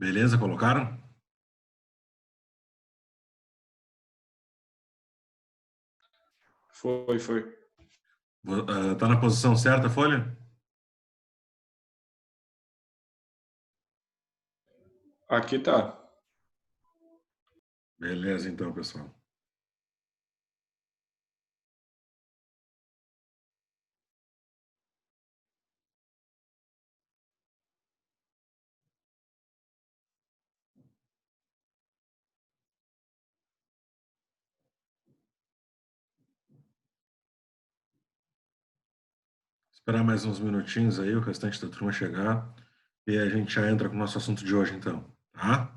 Beleza, colocaram? Foi, foi. Tá na posição certa a folha? Aqui tá. Beleza, então, pessoal. Esperar mais uns minutinhos aí, o restante da turma chegar, e a gente já entra com o nosso assunto de hoje, então, tá?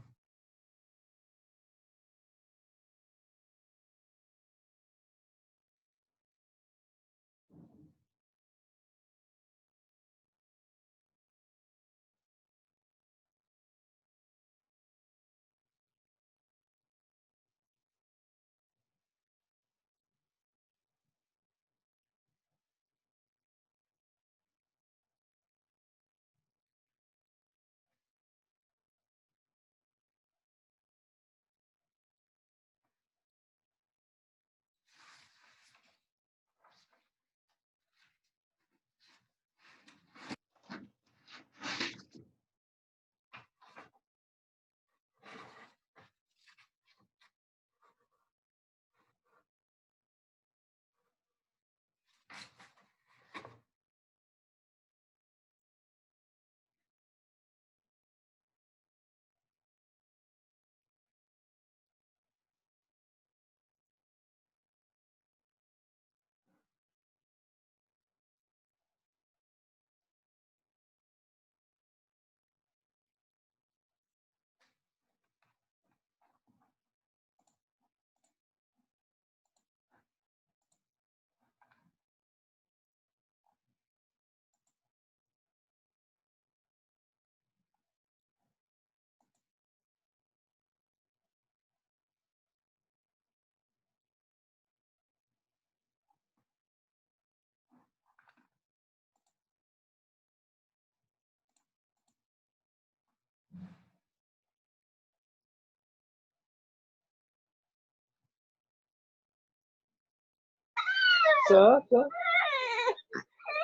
Tá, tá.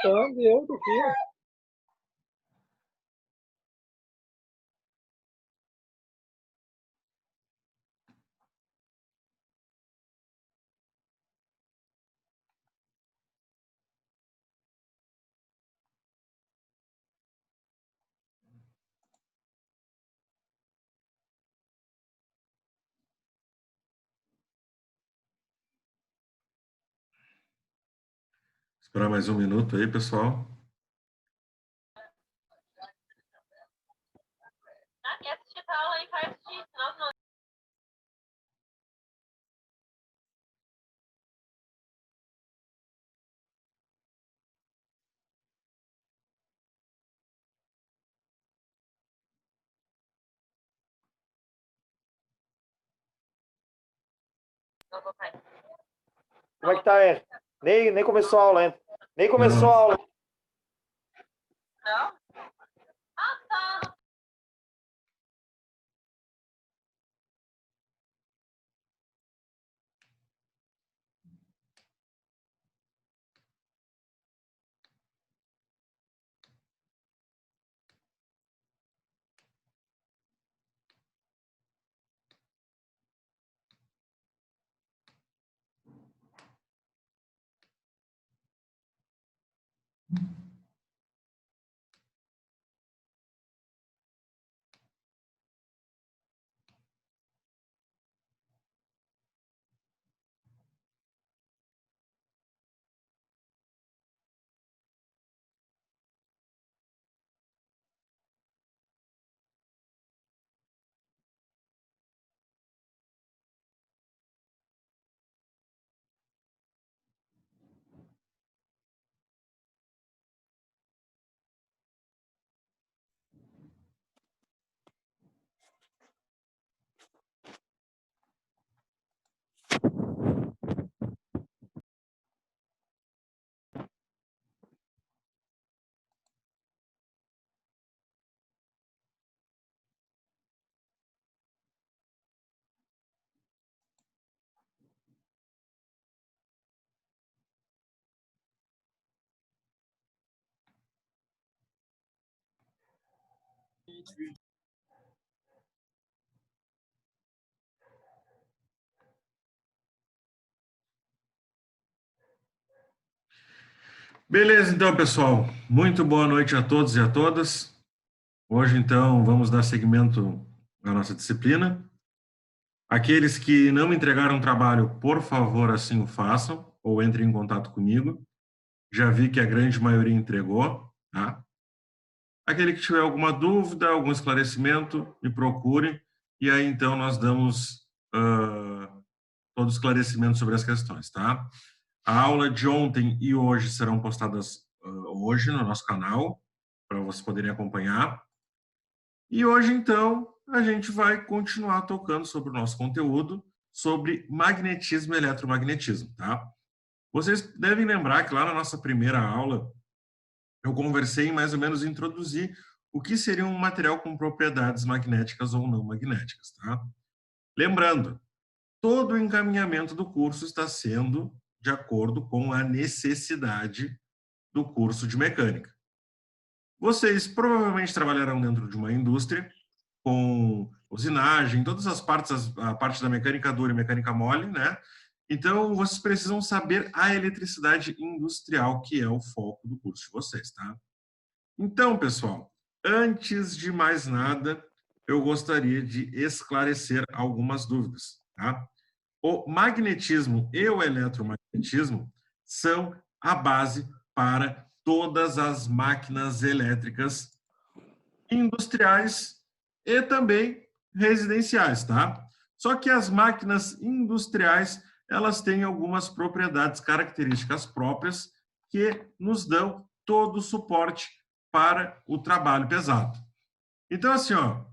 Tá, deu daqui. Esperar mais um minuto aí, pessoal. Quer assistir essa aula aí? Vai assistir, senão não. Não vou cair. Como é que tá, Henry? Nem começou a aula ainda. Nem começou Não. a aula. Não? Ah, tá. Beleza, então, pessoal. Muito boa noite a todos e a todas. Hoje, então, vamos dar seguimento à nossa disciplina. Aqueles que não entregaram trabalho, por favor, assim o façam, ou entrem em contato comigo. Já vi que a grande maioria entregou, tá? Aquele que tiver alguma dúvida, algum esclarecimento, me procure, e aí, então, nós damos todo o esclarecimento sobre as questões, tá? A aula de ontem e hoje serão postadas hoje no nosso canal, para vocês poderem acompanhar. E hoje, então, a gente vai continuar tocando sobre o nosso conteúdo, sobre magnetismo e eletromagnetismo, tá? Vocês devem lembrar que lá na nossa primeira aula, eu conversei em mais ou menos introduzir o que seria um material com propriedades magnéticas ou não magnéticas, tá? Lembrando, todo o encaminhamento do curso está sendo de acordo com a necessidade do curso de mecânica. Vocês provavelmente trabalharão dentro de uma indústria com usinagem, todas as partes, a parte da mecânica dura e mecânica mole, né? Então, vocês precisam saber a eletricidade industrial, que é o foco do curso de vocês, tá? Então, pessoal, antes de mais nada, eu gostaria de esclarecer algumas dúvidas, tá? O magnetismo e o eletromagnetismo são a base para todas as máquinas elétricas industriais e também residenciais, tá? Só que as máquinas industriais, elas têm algumas propriedades, características próprias que nos dão todo o suporte para o trabalho pesado. Então, assim, ó,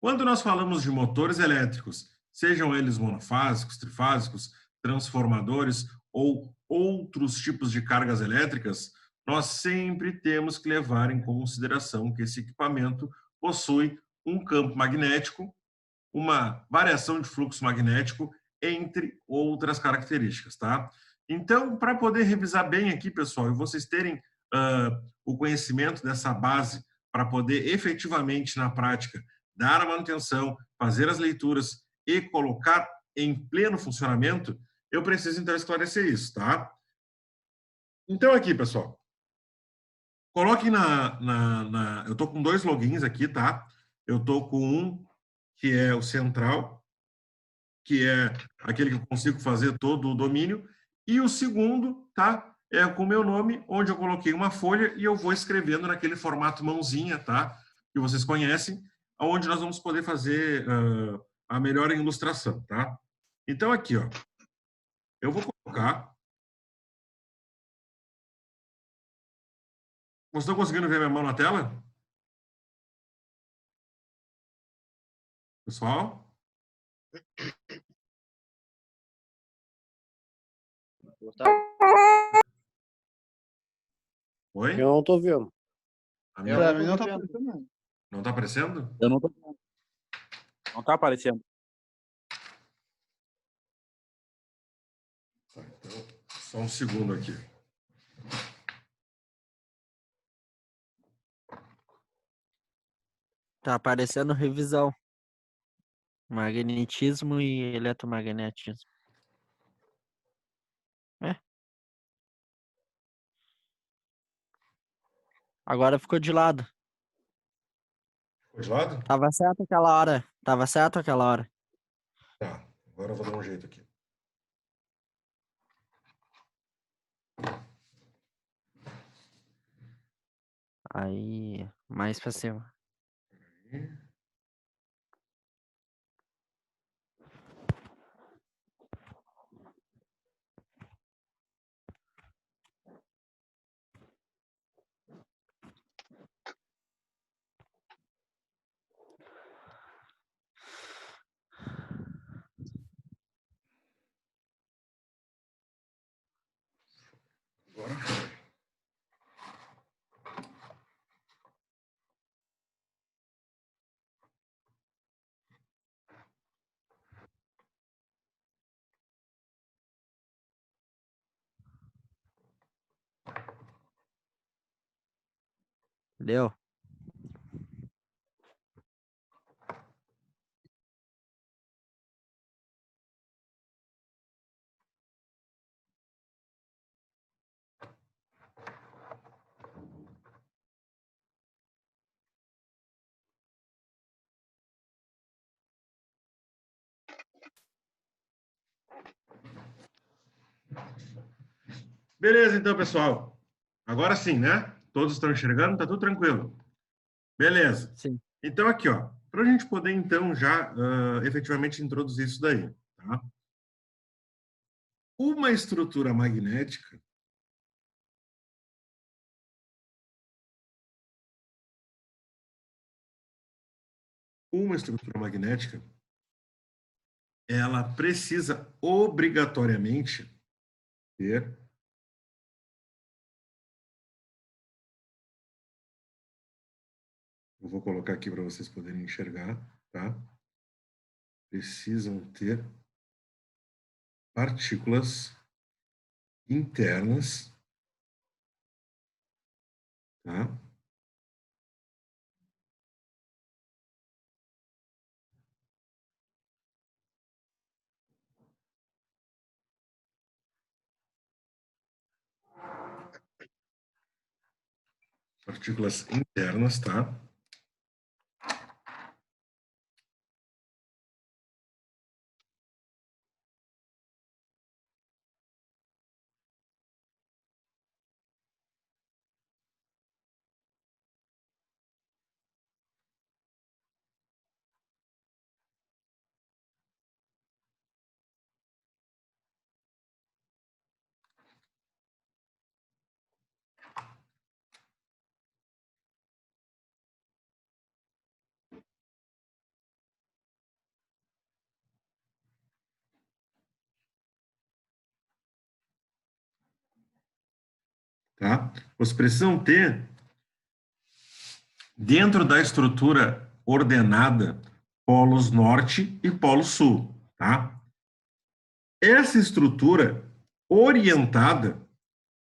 quando nós falamos de motores elétricos, sejam eles monofásicos, trifásicos, transformadores ou outros tipos de cargas elétricas, nós sempre temos que levar em consideração que esse equipamento possui um campo magnético, uma variação de fluxo magnético, entre outras características, tá? Então, para poder revisar bem aqui, pessoal, e vocês terem o conhecimento dessa base para poder efetivamente, na prática, dar a manutenção, fazer as leituras e colocar em pleno funcionamento, eu preciso, então, esclarecer isso, tá? Então, aqui, pessoal, coloque eu estou com 2 logins aqui, tá? Eu estou com um que é o central, que é aquele que eu consigo fazer todo o domínio, e o segundo, tá? É com o meu nome, onde eu coloquei uma folha e eu vou escrevendo naquele formato mãozinha, tá? Que vocês conhecem, onde nós vamos poder fazer a melhor ilustração, tá? Então, aqui, ó, eu vou colocar. Vocês estão conseguindo ver minha mão na tela? Pessoal? Oi? Eu não tô vendo. A minha Pra mim não tá aparecendo, não. não está aparecendo? Eu não tô. Não tá aparecendo. Tá, então, só um segundo aqui. Tá aparecendo revisão. Magnetismo e eletromagnetismo. É. Agora ficou de lado. Ficou de lado? Tava certo aquela hora. Tava certo aquela hora. Tá, agora eu vou dar um jeito aqui. Aí, mais pra cima. Agora foi. Deu? Beleza, então, pessoal. Agora sim, né? Todos estão enxergando? Tá tudo tranquilo. Beleza. Sim. Então, aqui, ó. Para a gente poder, então, já efetivamente introduzir isso daí, tá? Uma estrutura magnética ela precisa obrigatoriamente ter eu vou colocar aqui para vocês poderem enxergar, tá? Precisam ter partículas internas, tá? Partículas internas, tá? Tá? Vocês precisam ter, dentro da estrutura ordenada, polos norte e polo sul. Tá? Essa estrutura orientada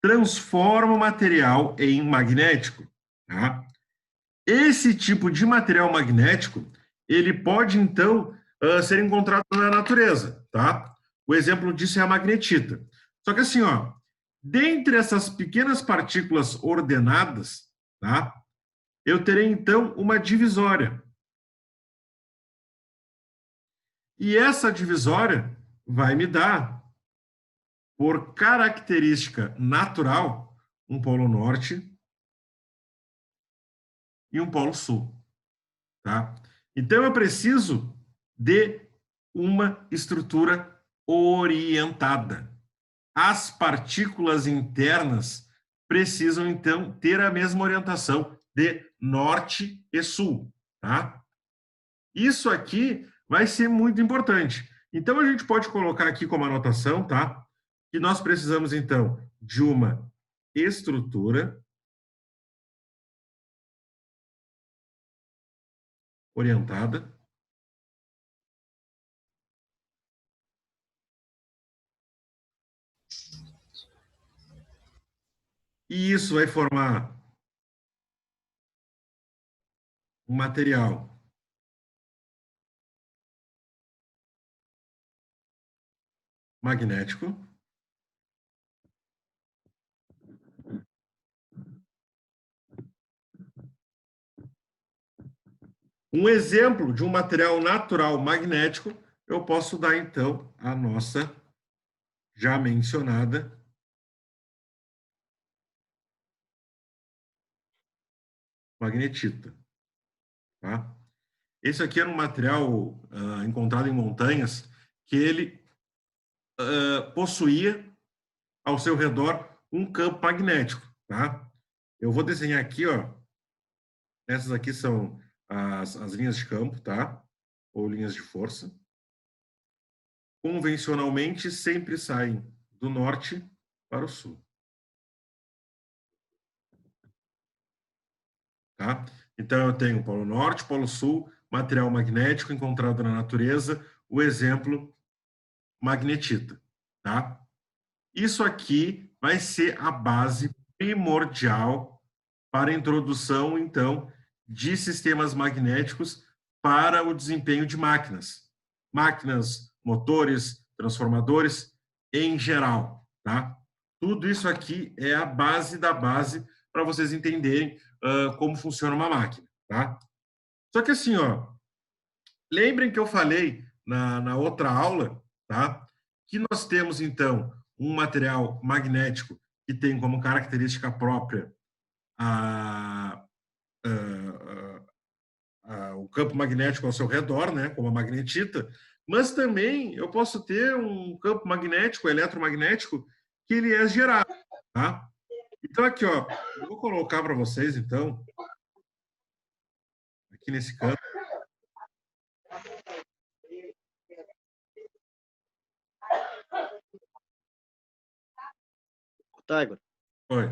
transforma o material em magnético. Tá? Esse tipo de material magnético, ele pode, então, ser encontrado na natureza. Tá? O exemplo disso é a magnetita. Só que assim, ó, dentre essas pequenas partículas ordenadas, tá? Eu terei, então, uma divisória. E essa divisória vai me dar, por característica natural, um polo norte e um polo sul. Tá? Então, eu preciso de uma estrutura orientada. As partículas internas precisam, então, ter a mesma orientação de norte e sul. Tá? Isso aqui vai ser muito importante. Então, a gente pode colocar aqui como anotação, tá? Que nós precisamos, então, de uma estrutura orientada. E isso vai formar um material magnético. Um exemplo de um material natural magnético, eu posso dar, então, a nossa já mencionada magnetita. Tá? Esse aqui era um material encontrado em montanhas que ele possuía ao seu redor um campo magnético. Tá? Eu vou desenhar aqui, ó. Essas aqui são as linhas de campo, tá? Ou linhas de força. Convencionalmente, sempre saem do norte para o sul. Tá? Então, eu tenho polo norte, polo sul, material magnético encontrado na natureza, o exemplo, magnetita. Tá? Isso aqui vai ser a base primordial para a introdução, então, de sistemas magnéticos para o desempenho de máquinas. Máquinas, motores, transformadores, em geral. Tá? Tudo isso aqui é a base da base para vocês entenderem como funciona uma máquina. Tá? Só que assim, ó, lembrem que eu falei na outra aula, tá? Que nós temos, então, um material magnético que tem como característica própria o campo magnético ao seu redor, né, como a magnetita, mas também eu posso ter um campo magnético, eletromagnético, que ele é gerado, tá? Então aqui, ó, eu vou colocar para vocês, então, aqui nesse campo. Tá, Igor. Oi.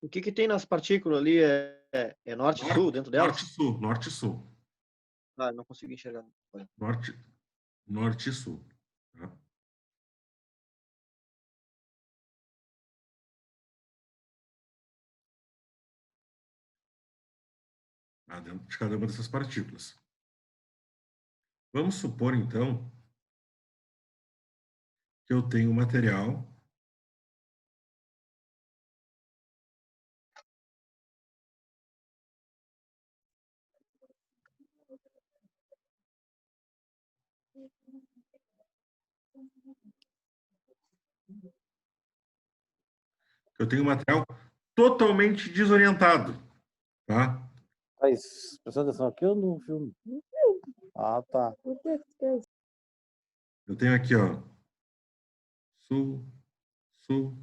O que tem nas partículas ali é norte e sul dentro delas? Norte-sul, norte-sul. Ah, não consegui enxergar. Norte e sul. Tá? Dentro de cada uma dessas partículas. Vamos supor, então, que eu tenho um material totalmente desorientado, tá? Mas, prestando atenção aqui ou no filme? Ah, tá. Eu tenho aqui, ó, sul, sul.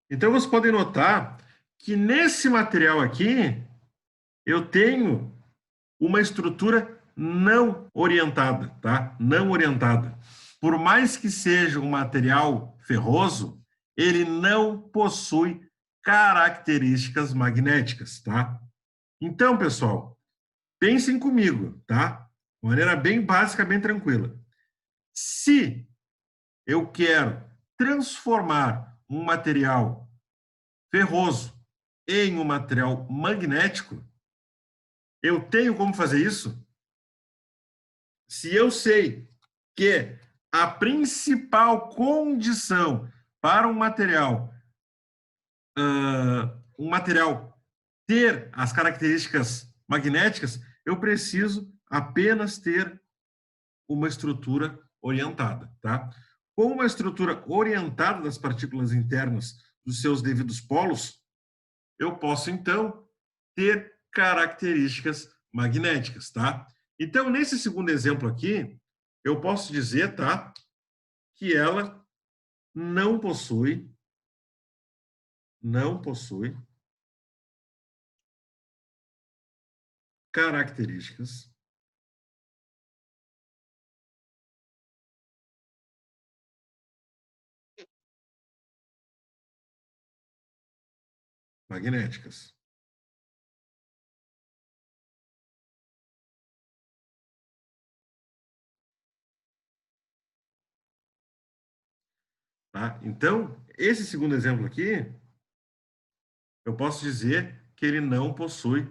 Então, vocês podem notar que nesse material aqui, eu tenho uma estrutura não orientada, tá? Não orientada. Por mais que seja um material ferroso, ele não possui características magnéticas, tá? Então, pessoal, pensem comigo, tá? De maneira bem básica, bem tranquila. Se eu quero transformar um material ferroso em um material magnético, eu tenho como fazer isso? Se eu sei que a principal condição para um material ter as características magnéticas, eu preciso apenas ter uma estrutura orientada, tá? Com uma estrutura orientada das partículas internas dos seus devidos polos, eu posso, então, ter características magnéticas, tá? Então, nesse segundo exemplo aqui, eu posso dizer, tá, que ela não possui características magnéticas. Tá? Então, esse segundo exemplo aqui, eu posso dizer que ele não possui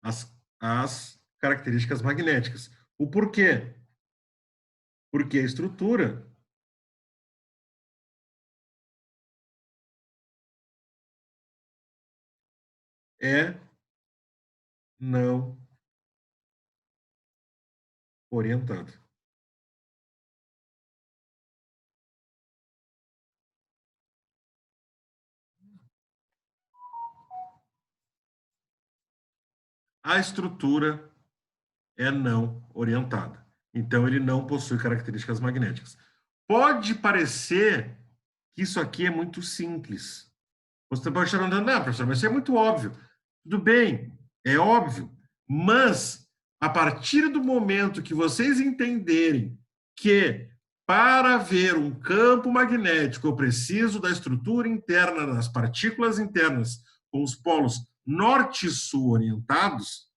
as características magnéticas. O porquê? Porque a estrutura é não orientada. A estrutura é não orientada. Então, ele não possui características magnéticas. Pode parecer que isso aqui é muito simples. Você pode estar andando, não, professor, mas isso é muito óbvio. Tudo bem, é óbvio, mas a partir do momento que vocês entenderem que para ver um campo magnético eu preciso da estrutura interna das partículas internas com os polos norte e sul orientados,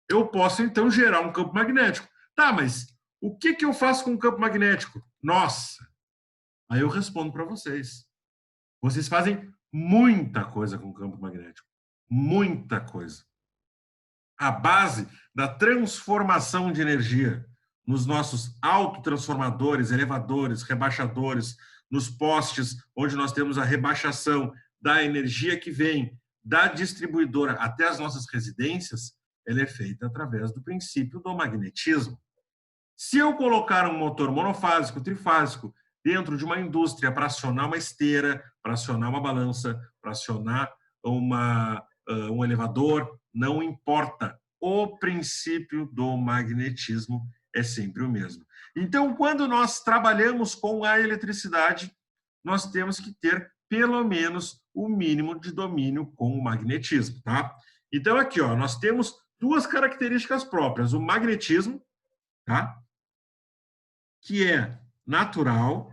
eu posso então gerar um campo magnético. Tá, mas o que eu faço com um campo magnético? Nossa! Aí eu respondo para vocês. Vocês fazem muita coisa com o campo magnético. Muita coisa. A base da transformação de energia nos nossos autotransformadores, elevadores, rebaixadores, nos postes, onde nós temos a rebaixação da energia que vem da distribuidora até as nossas residências, ela é feita através do princípio do magnetismo. Se eu colocar um motor monofásico, trifásico, dentro de uma indústria para acionar uma esteira, para acionar uma balança, para acionar um elevador, não importa. O princípio do magnetismo é sempre o mesmo. Então, quando nós trabalhamos com a eletricidade, nós temos que ter pelo menos o mínimo de domínio com o magnetismo, tá? Então, aqui, ó, nós temos duas características próprias. O magnetismo, tá? Que é natural,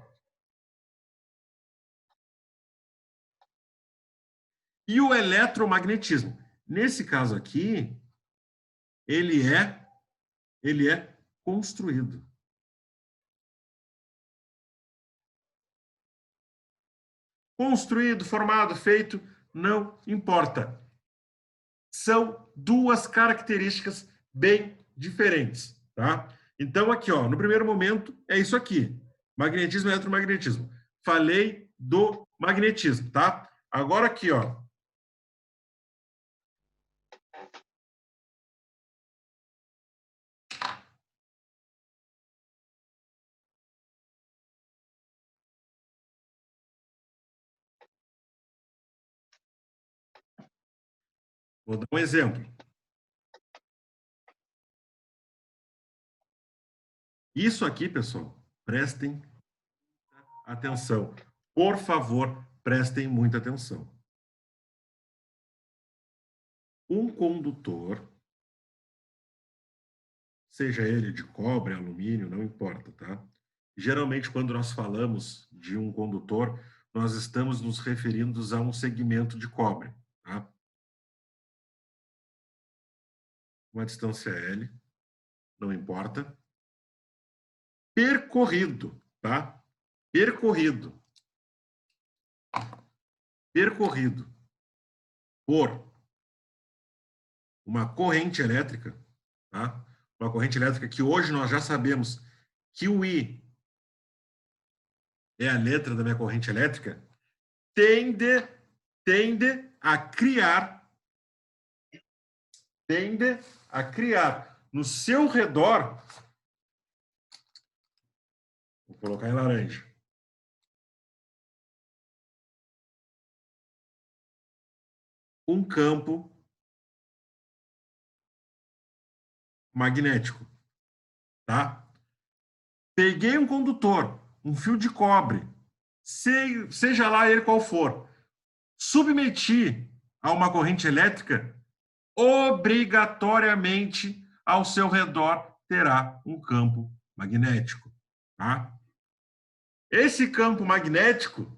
e o eletromagnetismo. Nesse caso aqui, ele é construído. Construído, formado, feito, não importa. São duas características bem diferentes, tá? Então, aqui, ó, no primeiro momento, é isso aqui. Magnetismo e eletromagnetismo. Falei do magnetismo, tá? Agora aqui, ó. Vou dar um exemplo. Isso aqui, pessoal, prestem atenção. Por favor, prestem muita atenção. Um condutor, seja ele de cobre, alumínio, não importa, tá? Geralmente, quando nós falamos de um condutor, nós estamos nos referindo a um segmento de cobre, tá? Uma distância L, não importa. Percorrido, tá? Percorrido por uma corrente elétrica, tá? Uma corrente elétrica que hoje nós já sabemos que o I é a letra da minha corrente elétrica, tende a criar no seu redor, vou colocar em laranja, um campo magnético, tá? Peguei um condutor, um fio de cobre, seja lá ele qual for, submeti a uma corrente elétrica, obrigatoriamente ao seu redor terá um campo magnético, tá? Esse campo magnético,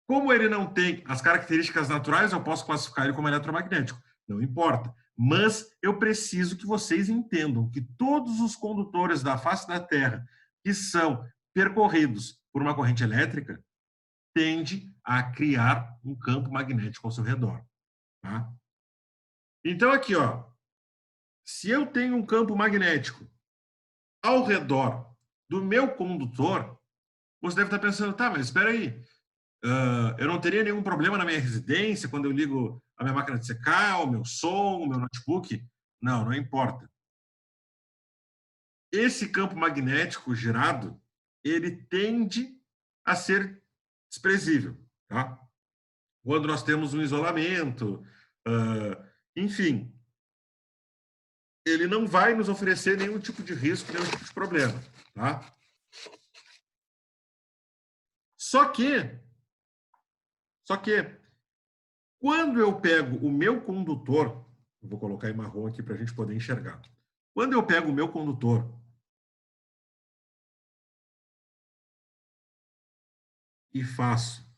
como ele não tem as características naturais, eu posso classificar ele como eletromagnético, não importa. Mas eu preciso que vocês entendam que todos os condutores da face da Terra que são percorridos por uma corrente elétrica tende a criar um campo magnético ao seu redor, tá? Então aqui, ó, se eu tenho um campo magnético ao redor do meu condutor, você deve estar pensando, tá, mas espera aí, eu não teria nenhum problema na minha residência quando eu ligo a minha máquina de secar, o meu som, o meu notebook? Não, não importa. Esse campo magnético gerado, ele tende a ser desprezível, tá? Quando nós temos um isolamento, enfim, ele não vai nos oferecer nenhum tipo de risco, nenhum tipo de problema, tá? Só que, quando eu pego o meu condutor, eu vou colocar em marrom aqui para a gente poder enxergar. Quando eu pego o meu condutor e faço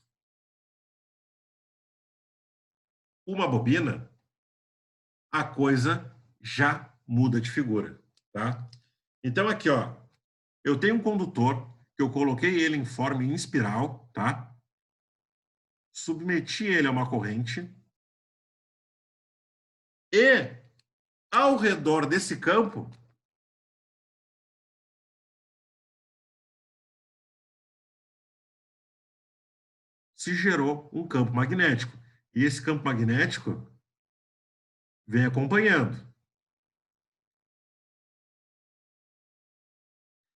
uma bobina, a coisa já muda de figura, tá? Então aqui, ó, eu tenho um condutor que eu coloquei ele em forma em espiral, tá? Submeti ele a uma corrente e ao redor desse campo se gerou um campo magnético. E esse campo magnético vem acompanhando.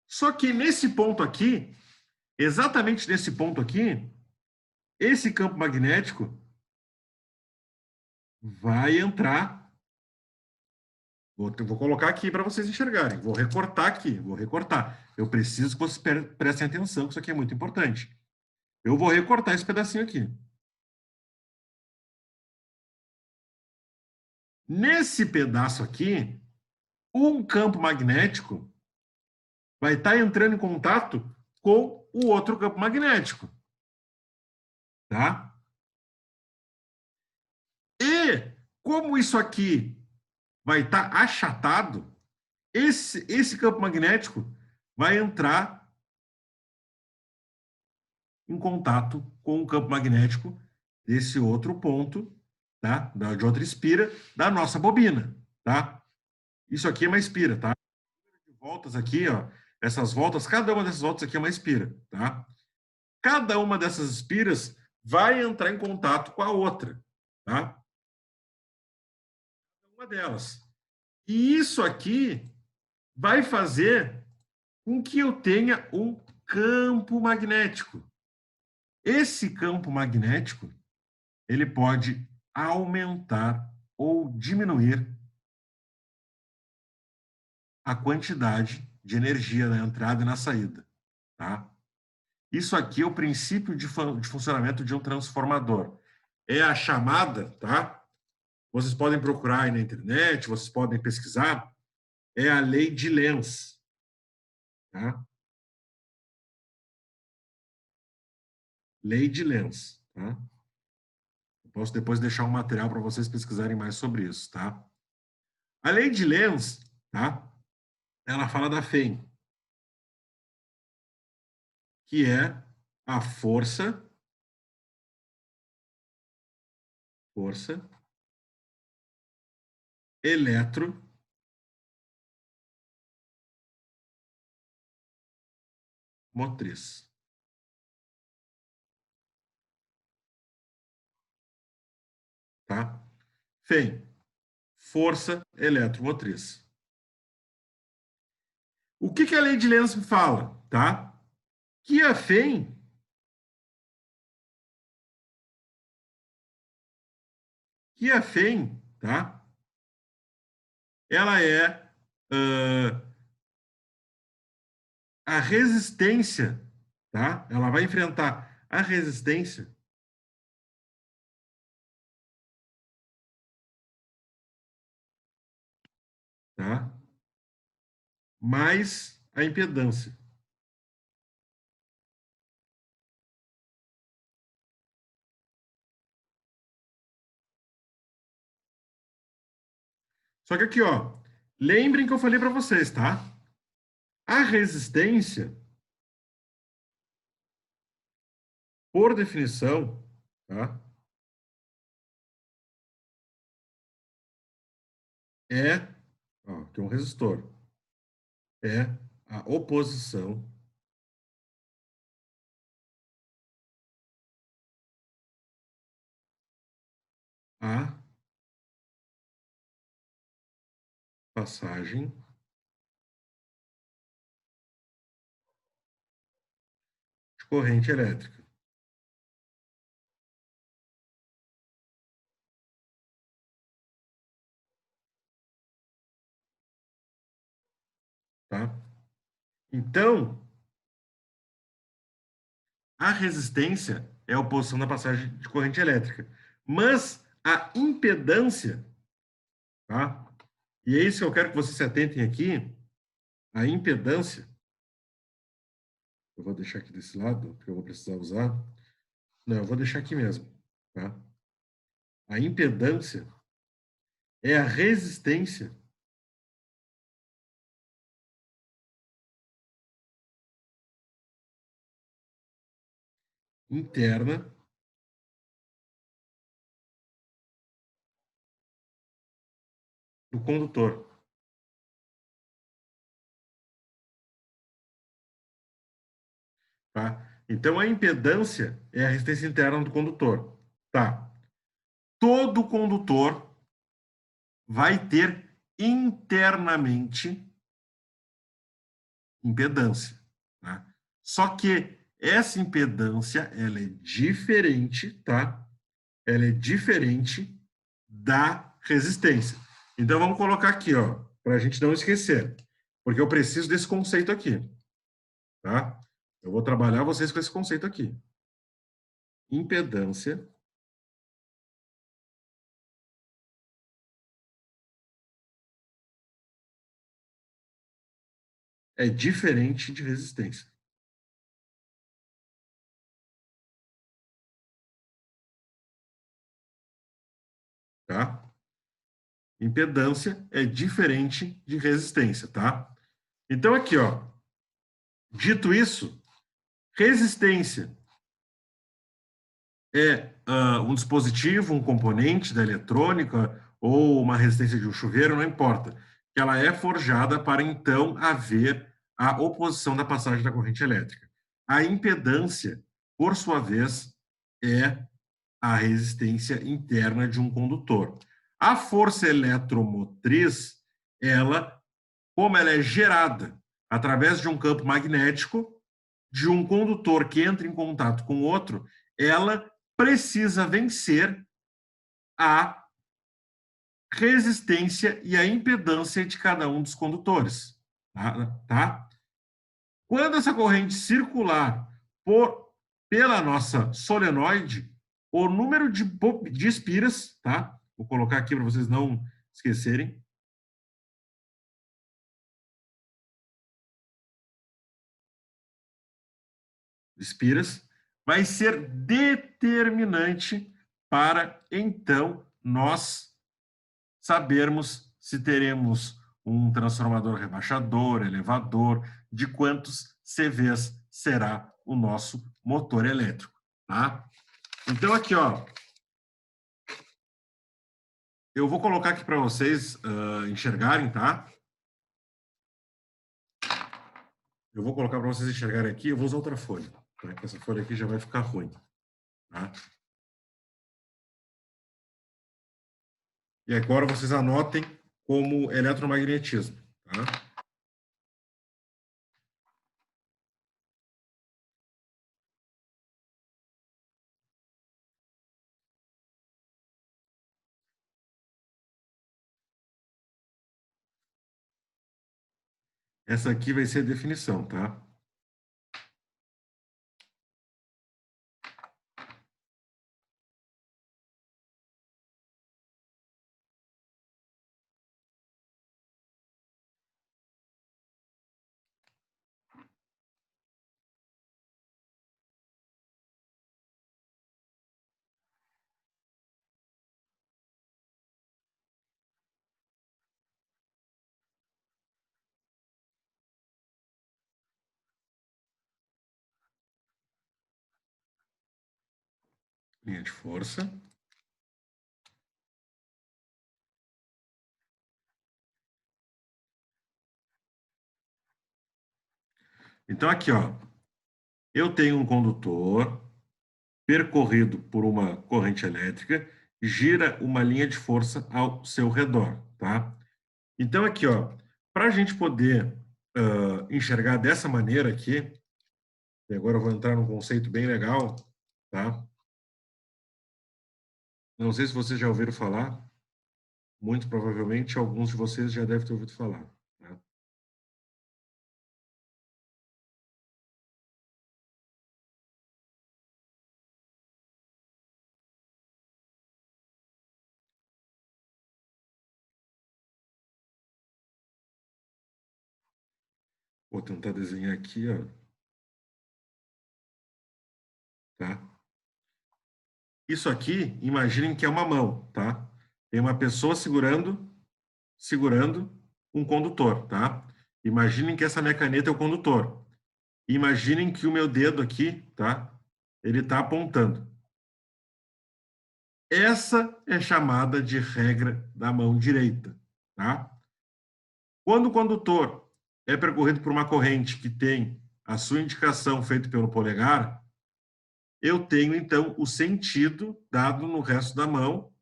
Só que nesse ponto aqui, exatamente nesse ponto aqui, esse campo magnético vai entrar. Vou colocar aqui para vocês enxergarem. Vou recortar aqui, vou recortar. Eu preciso que vocês prestem atenção, que isso aqui é muito importante. Eu vou recortar esse pedacinho aqui. Nesse pedaço aqui, um campo magnético vai estar entrando em contato com o outro campo magnético. Tá? E como isso aqui vai estar achatado, esse campo magnético vai entrar em contato com o campo magnético desse outro ponto, tá? De outra espira da nossa bobina, tá? Isso aqui é uma espira, tá? Voltas aqui, ó, essas voltas, cada uma dessas voltas aqui é uma espira, tá? Cada uma dessas espiras vai entrar em contato com a outra, tá? Uma delas. E isso aqui vai fazer com que eu tenha um campo magnético. Esse campo magnético, ele pode aumentar ou diminuir a quantidade de energia na entrada e na saída, tá? Isso aqui é o princípio de funcionamento de um transformador. É a chamada, tá? Vocês podem procurar aí na internet, vocês podem pesquisar, é a lei de Lenz, tá? Lei de Lenz, tá? Eu posso depois deixar um material para vocês pesquisarem mais sobre isso, tá? A lei de Lenz, tá? Ela fala da Fem, que é a força eletromotriz. Tá? Fem, força eletromotriz. O que a lei de Lenz fala? Tá? Que a Fem tá? Ela é a resistência, tá? Ela vai enfrentar a resistência tá? Mais a impedância. Só que aqui, ó, lembrem que eu falei para vocês, tá? A resistência, por definição, tá? É, ó, aqui é um resistor, é a oposição à passagem de corrente elétrica. Tá? Então, a resistência é a oposição da passagem de corrente elétrica. Mas a impedância, tá? E é isso que eu quero que vocês se atentem aqui, a impedância, eu vou deixar aqui desse lado, que eu vou precisar usar. Não, eu vou deixar aqui mesmo, tá? A impedância é a resistência interna do condutor. Tá? Então, a impedância é a resistência interna do condutor. Tá. Todo condutor vai ter internamente impedância. Tá? Só que essa impedância, ela é diferente, tá? Ela é diferente da resistência. Então, vamos colocar aqui, ó, para a gente não esquecer. Porque eu preciso desse conceito aqui. Tá? Eu vou trabalhar vocês com esse conceito aqui. Impedância é diferente de resistência. Tá? Impedância é diferente de resistência, tá? Então, aqui, ó. Dito isso, resistência é um dispositivo, um componente da eletrônica ou uma resistência de um chuveiro, não importa. Que ela é forjada para, então, haver a oposição da passagem da corrente elétrica. A impedância, por sua vez, é a resistência interna de um condutor. A força eletromotriz, como ela é gerada através de um campo magnético, de um condutor que entra em contato com outro, ela precisa vencer a resistência e a impedância de cada um dos condutores. Tá? Quando essa corrente circular pela nossa solenoide, o número de espiras, tá? Vou colocar aqui para vocês não esquecerem. Espiras vai ser determinante para, então, nós sabermos se teremos um transformador rebaixador, elevador, de quantos CVs será o nosso motor elétrico, tá? Então, aqui, ó, eu vou colocar aqui para vocês enxergarem, tá? Eu vou colocar para vocês enxergarem aqui, eu vou usar outra folha, tá? Essa folha aqui já vai ficar ruim, tá? E agora vocês anotem como eletromagnetismo, tá? Essa aqui vai ser a definição, tá? Linha de força. Então, aqui, ó, eu tenho um condutor percorrido por uma corrente elétrica, gira uma linha de força ao seu redor, tá? Então, aqui, ó, para a gente poder enxergar dessa maneira aqui, e agora eu vou entrar num conceito bem legal, tá? Não sei se vocês já ouviram falar, muito provavelmente alguns de vocês já devem ter ouvido falar. Tá? Vou tentar desenhar aqui, ó. Tá? Isso aqui, imaginem que é uma mão, tá? Tem uma pessoa segurando um condutor, tá? Imaginem que essa minha caneta é o condutor. Imaginem que o meu dedo aqui, tá? Ele está apontando. Essa é chamada de regra da mão direita, tá? Quando o condutor é percorrido por uma corrente que tem a sua indicação feita pelo polegar, eu tenho, então, o sentido dado no resto da mão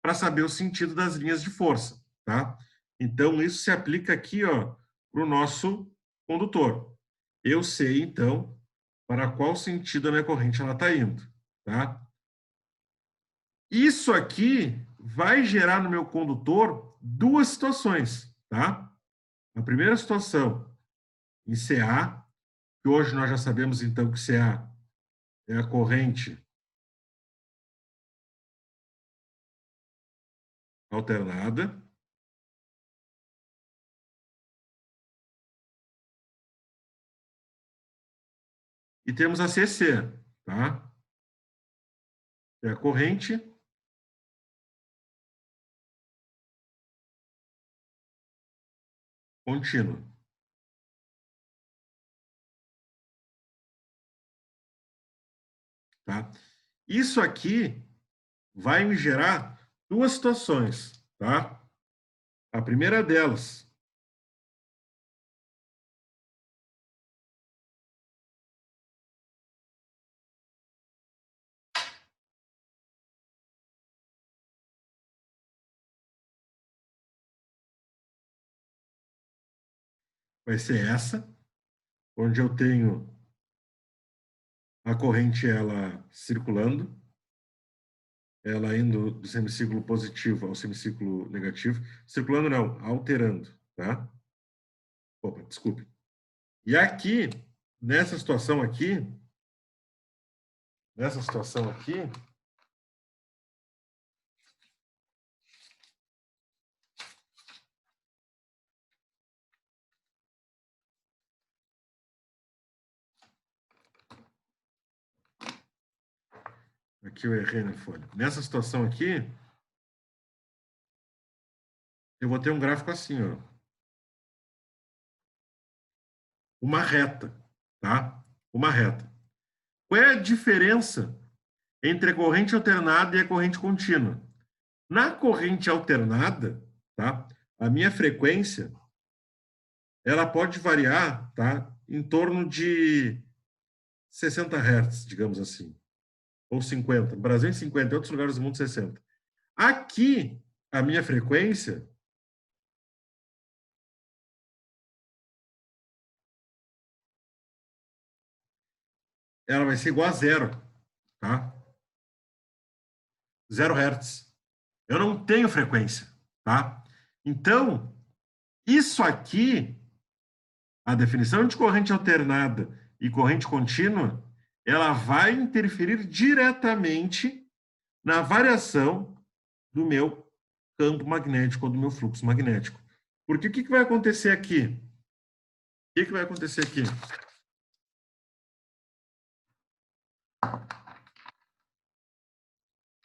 para saber o sentido das linhas de força, tá? Então, isso se aplica aqui, ó, para o nosso condutor. Eu sei, então, para qual sentido a minha corrente está indo, tá? Isso aqui vai gerar no meu condutor duas situações, tá? A primeira situação, em CA, que hoje nós já sabemos, então, que CA é a corrente alternada. E temos a CC, tá? É a corrente contínua. Tá? Isso aqui vai me gerar duas situações, tá? A primeira delas vai ser essa, onde eu tenho a corrente ela circulando, ela indo do semicírculo positivo ao semicírculo negativo, circulando não, alterando, tá? Opa, desculpe. E aqui, nessa situação aqui, aqui eu errei na folha. Nessa situação aqui, eu vou ter um gráfico assim, ó. Uma reta, tá? Uma reta. Qual é a diferença entre a corrente alternada e a corrente contínua? Na corrente alternada, tá? A minha frequência, ela pode variar, tá? Em torno de 60 Hz, digamos assim. Ou 50. No Brasil, em 50. Em outros lugares do mundo, 60. Aqui, a minha frequência ela vai ser igual a zero, tá? 0 Hz. Eu não tenho frequência, tá? Então, isso aqui, a definição de corrente alternada e corrente contínua, ela vai interferir diretamente na variação do meu campo magnético ou do meu fluxo magnético. Porque o que vai acontecer aqui? O que vai acontecer aqui?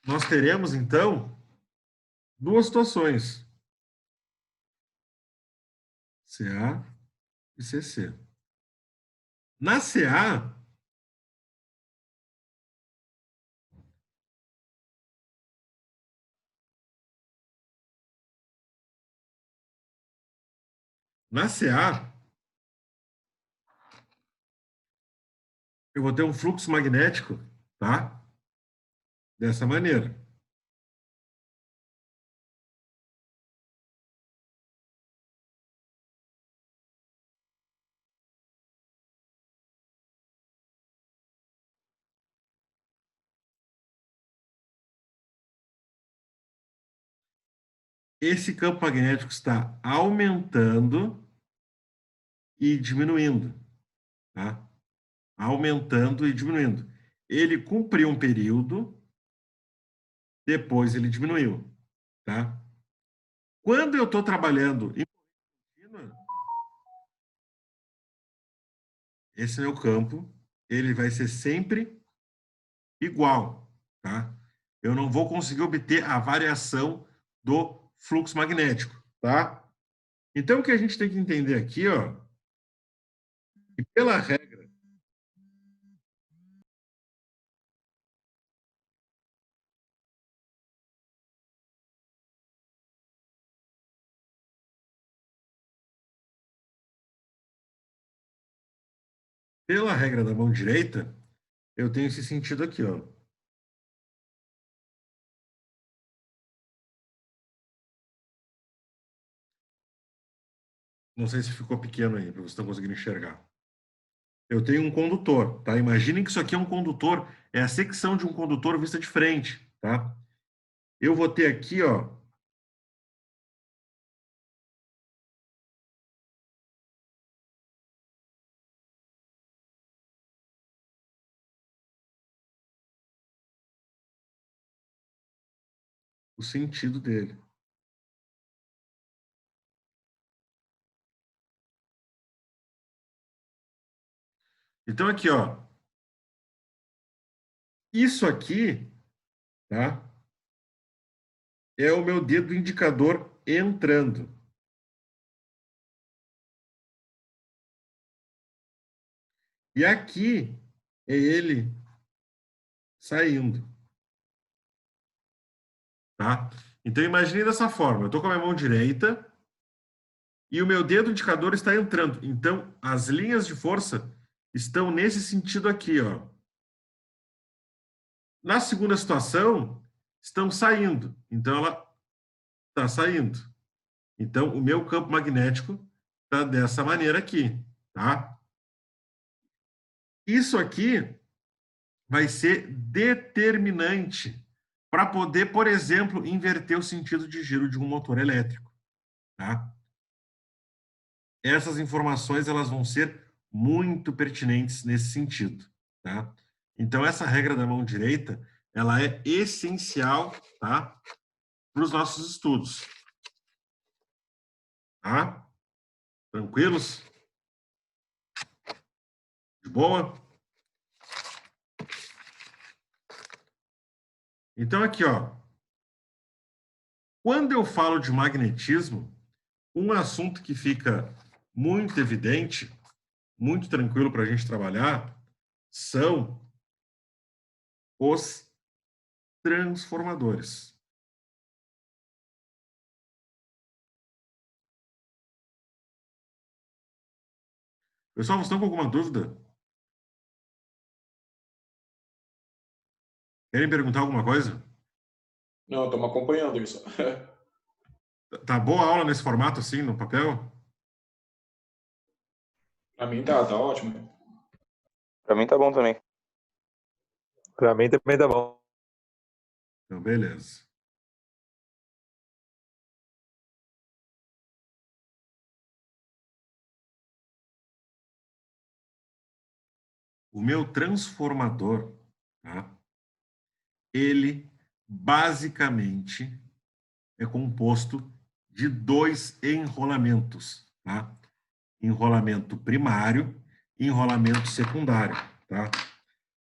Nós teremos, então, duas situações. CA e CC. Na CA, eu vou ter um fluxo magnético, tá? Dessa maneira. Esse campo magnético está aumentando e diminuindo, tá? Aumentando e diminuindo. Ele cumpriu um período, depois ele diminuiu, tá? Quando eu estou trabalhando em contínua, esse meu campo, ele vai ser sempre igual, tá? Eu não vou conseguir obter a variação do fluxo magnético, tá? Então, o que a gente tem que entender aqui, ó, que pela regra Pela regra da mão direita, eu tenho esse sentido aqui, ó. Não sei se ficou pequeno aí, para vocês estão conseguindo enxergar. Eu tenho um condutor, tá? Imaginem que isso aqui é um condutor, é a secção de um condutor vista de frente, tá? Eu vou ter aqui, ó, o sentido dele. Então, aqui, ó, isso aqui, tá? É o meu dedo indicador entrando. E aqui é ele saindo, tá? Então, imagine dessa forma. Eu estou com a minha mão direita e o meu dedo indicador está entrando. Então, as linhas de força estão nesse sentido aqui, ó. Na segunda situação, estão saindo. Então, ela está saindo. Então, o meu campo magnético está dessa maneira aqui, tá? Isso aqui vai ser determinante para poder, por exemplo, inverter o sentido de giro de um motor elétrico, tá? Essas informações elas vão ser muito pertinentes nesse sentido, tá? Então, essa regra da mão direita, ela é essencial, tá? Para os nossos estudos. Tá? Tranquilos? De boa? Então, aqui, ó. Quando eu falo de magnetismo, um assunto que fica muito evidente, muito tranquilo para a gente trabalhar, são os transformadores. Pessoal, vocês estão com alguma dúvida? Querem perguntar alguma coisa? Não, estamos acompanhando isso. Tá boa a aula nesse formato, assim, no papel? Para mim tá ótimo. Pra mim tá bom também. Pra mim também tá bom. Então, beleza. O meu transformador, tá? Ele basicamente é composto de dois enrolamentos, tá? Enrolamento primário e enrolamento secundário, tá?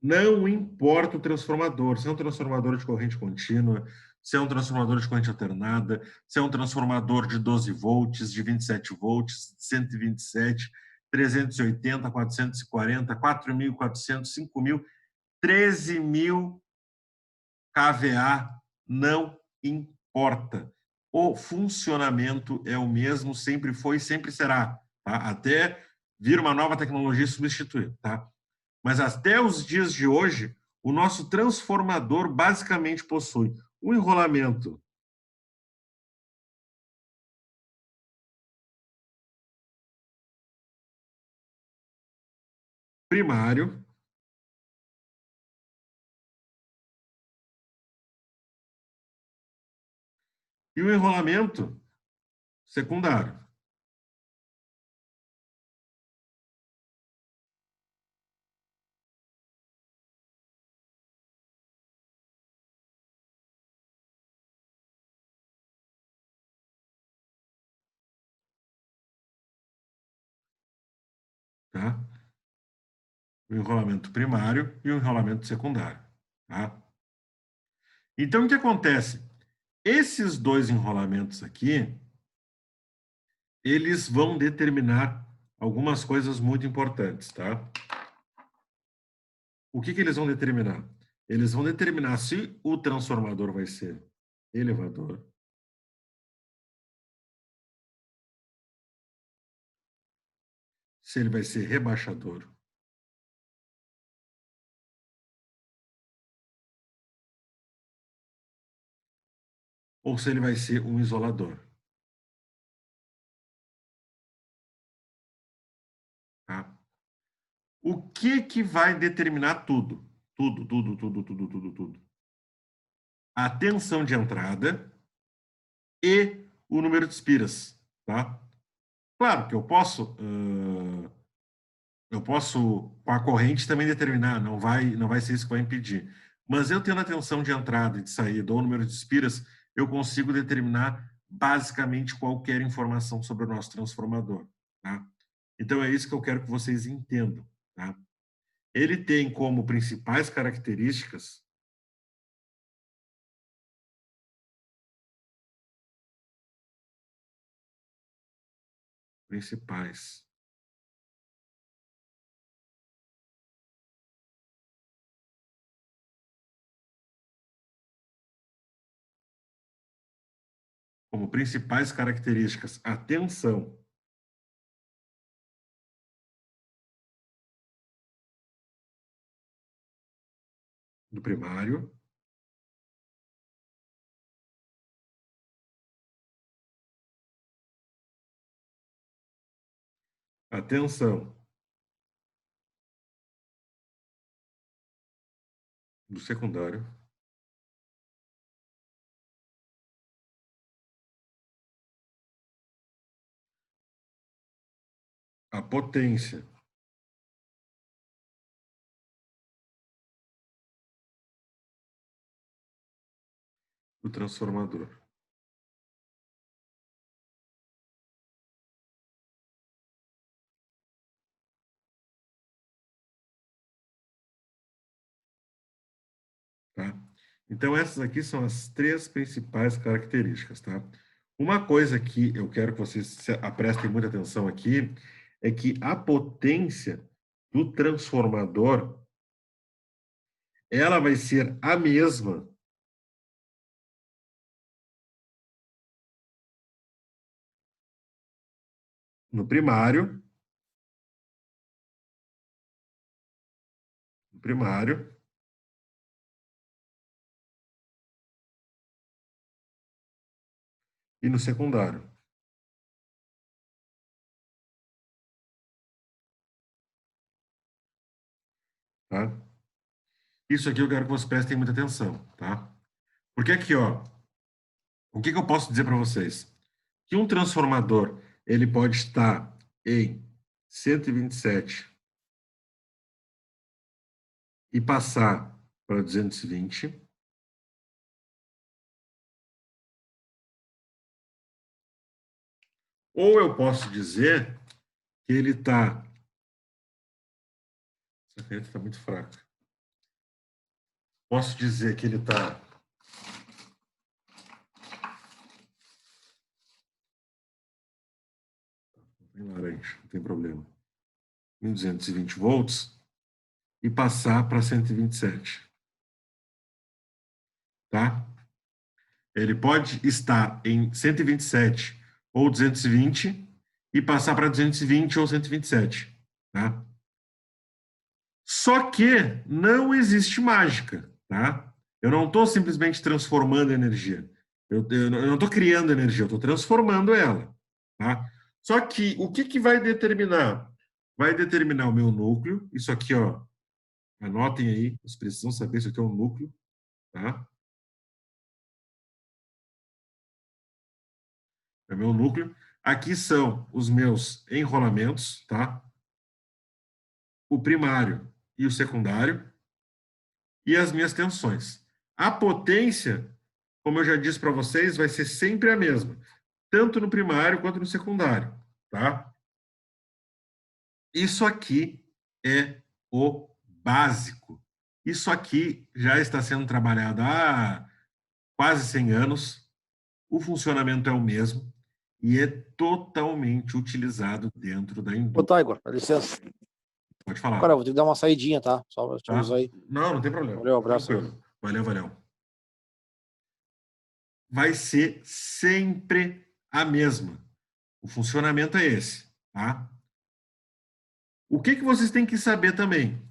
Não importa o transformador, se é um transformador de corrente contínua, se é um transformador de corrente alternada, se é um transformador de 12 volts, de 27 volts, 127, 380, 440, 4.400, 5.000, 13.000 kVA, não importa. O funcionamento é o mesmo, sempre foi e sempre será, tá? Até vir uma nova tecnologia substituir, tá? Mas até os dias de hoje, o nosso transformador basicamente possui um enrolamento primário e um enrolamento secundário. Tá? O enrolamento primário e o enrolamento secundário. Tá? Então, o que acontece? Esses dois enrolamentos aqui, eles vão determinar algumas coisas muito importantes, tá? O que eles vão determinar? Eles vão determinar se o transformador vai ser elevador, se ele vai ser rebaixador ou se ele vai ser um isolador. Tá? O que vai determinar tudo? Tudo. A tensão de entrada e o número de espiras, tá? Claro que eu posso com a corrente também determinar, não vai ser isso que vai impedir. Mas eu tendo a tensão de entrada e de saída ou o número de espiras, eu consigo determinar basicamente qualquer informação sobre o nosso transformador, tá? Então é isso que eu quero que vocês entendam, tá? Ele tem como principais características a tensão do primário, a tensão do secundário, a potência do transformador. Tá? Então, essas aqui são as 3 principais características, tá? Uma coisa que eu quero que vocês prestem muita atenção aqui é que a potência do transformador, ela vai ser a mesma no primário, e no secundário. Tá? Isso aqui eu quero que vocês prestem muita atenção, tá? Porque aqui, ó, o que eu posso dizer para vocês? Que um transformador, ele pode estar em 127 e passar para 220. Ou eu posso dizer que ele está... Essa caneta está muito fraca. Posso dizer que ele está... Em laranja, não tem problema. Em 220 volts e passar para 127. Tá? Ele pode estar em 127 ou 220 e passar para 220 ou 127, tá? Só que não existe mágica, tá? Eu não estou simplesmente transformando energia. Eu não estou criando energia, eu estou transformando ela, tá? Só que o que vai determinar? Vai determinar o meu núcleo. Isso aqui, ó, anotem aí, vocês precisam saber, isso aqui é um núcleo, tá? É o meu núcleo. Aqui são os meus enrolamentos, tá? O primário e o secundário. E as minhas tensões. A potência, como eu já disse para vocês, vai ser sempre a mesma, tanto no primário quanto no secundário, tá? Isso aqui é o básico. Isso aqui já está sendo trabalhado há quase 100 anos. O funcionamento é o mesmo e é totalmente utilizado dentro da indústria. Ô, tá, Igor, dá licença. Pode falar. Cara, eu vou ter que dar uma saidinha, tá? Só pra te Tá? avisar aí. Não tem problema. Valeu, abraço. Tranquilo. Valeu. Vai ser sempre a mesma. O funcionamento é esse, tá? O que vocês têm que saber também?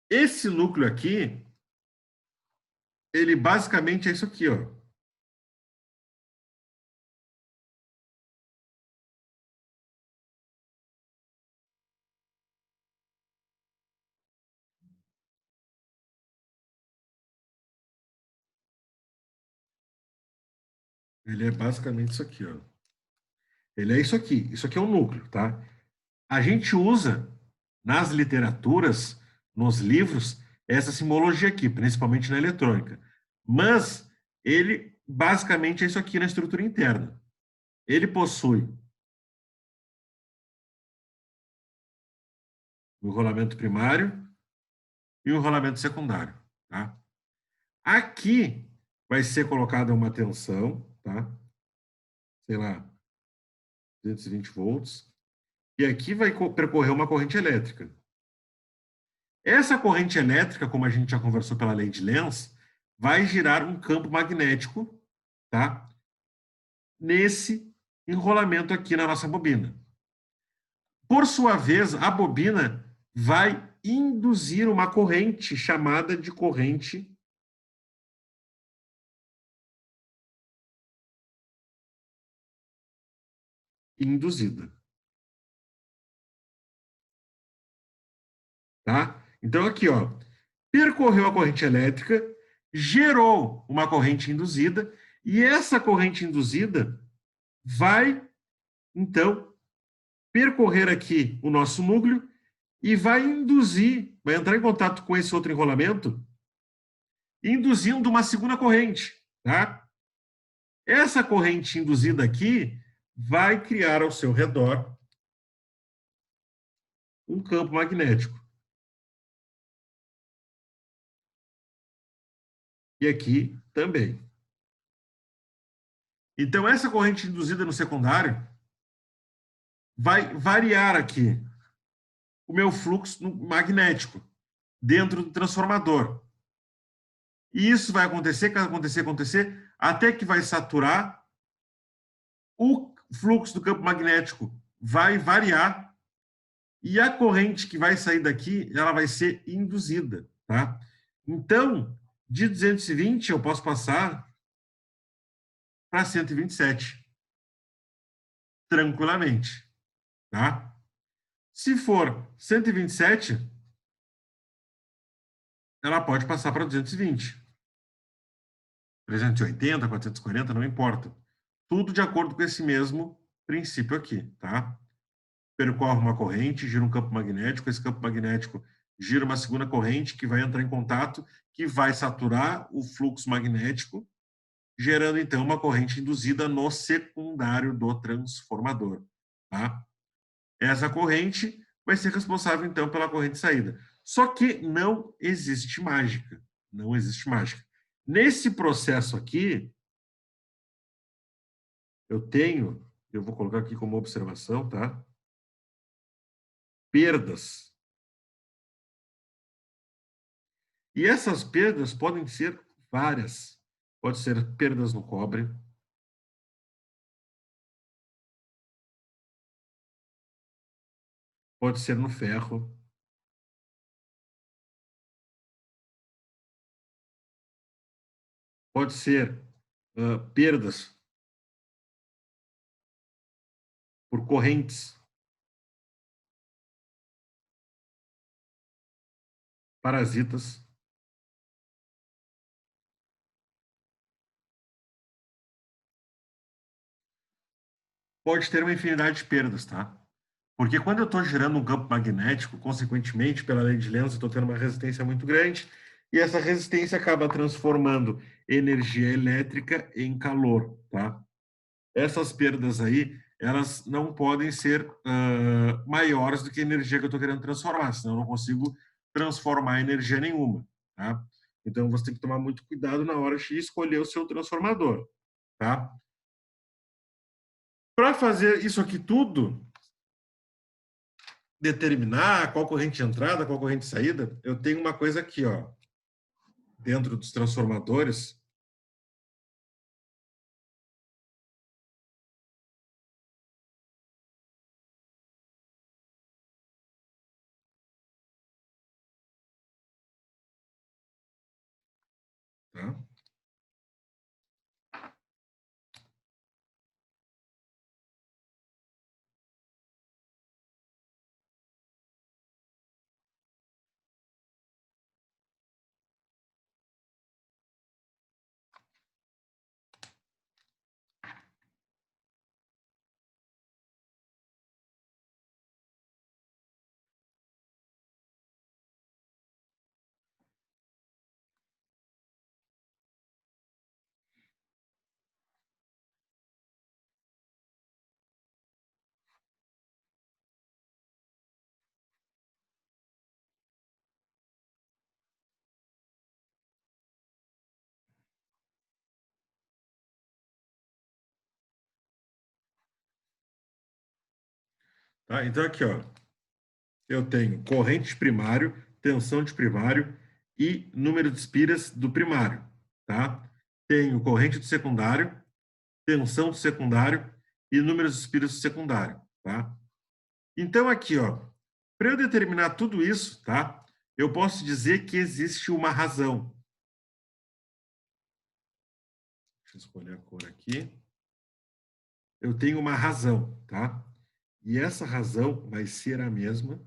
Esse núcleo aqui, ele basicamente é isso aqui, ó. Ele é basicamente isso aqui, ó. Ele é isso aqui. Isso aqui é um núcleo, tá? A gente usa nas literaturas, nos livros, essa simbologia aqui, principalmente na eletrônica. Mas ele basicamente é isso aqui na estrutura interna. Ele possui o enrolamento primário e o enrolamento secundário, tá? Aqui vai ser colocada uma tensão, tá? Sei lá, 220 volts. E aqui vai percorrer uma corrente elétrica. Essa corrente elétrica, como a gente já conversou pela lei de Lenz, vai girar um campo magnético, tá? Nesse enrolamento aqui na nossa bobina. Por sua vez, a bobina vai induzir uma corrente chamada de corrente induzida. Tá? Então, aqui, ó, percorreu a corrente elétrica, gerou uma corrente induzida, e essa corrente induzida vai, então, percorrer aqui o nosso núcleo e vai induzir, vai entrar em contato com esse outro enrolamento, induzindo uma segunda corrente, tá? Essa corrente induzida aqui vai criar ao seu redor um campo magnético. E aqui também. Então, essa corrente induzida no secundário vai variar aqui o meu fluxo magnético dentro do transformador. E isso vai acontecer, até que vai saturar, o fluxo do campo magnético vai variar e a corrente que vai sair daqui, ela vai ser induzida, tá? Então, de 220 eu posso passar para 127 tranquilamente, tá? Se for 127, ela pode passar para 220. 380, 440, não importa. Tudo de acordo com esse mesmo princípio aqui, tá? Percorre uma corrente, gira um campo magnético, esse campo magnético gira uma segunda corrente que vai entrar em contato, que vai saturar o fluxo magnético, gerando então uma corrente induzida no secundário do transformador, tá? Essa corrente vai ser responsável então pela corrente de saída. Só que não existe mágica, não existe mágica. Nesse processo aqui, eu vou colocar aqui como observação, tá? Perdas. E essas perdas podem ser várias. Pode ser perdas no cobre, pode ser no ferro, pode ser perdas por correntes, parasitas. Pode ter uma infinidade de perdas, tá? Porque quando eu estou gerando um campo magnético, consequentemente, pela lei de Lenz, eu estou tendo uma resistência muito grande, e essa resistência acaba transformando energia elétrica em calor, tá? Essas perdas aí, elas não podem ser maiores do que a energia que eu estou querendo transformar, senão eu não consigo transformar energia nenhuma, tá? Então, você tem que tomar muito cuidado na hora de escolher o seu transformador, tá? Para fazer isso aqui tudo, determinar qual corrente de entrada, qual corrente de saída, eu tenho uma coisa aqui, ó, dentro dos transformadores. Tá? Tá? Tá? Então, aqui, ó, eu tenho corrente de primário, tensão de primário e número de espiras do primário. Tá? Tenho corrente do secundário, tensão do secundário e números de espiras do secundário. Tá? Então, aqui, ó, para eu determinar tudo isso, tá? Eu posso dizer que existe uma razão. Deixa eu escolher a cor aqui. Eu tenho uma razão, tá? E essa razão vai ser a mesma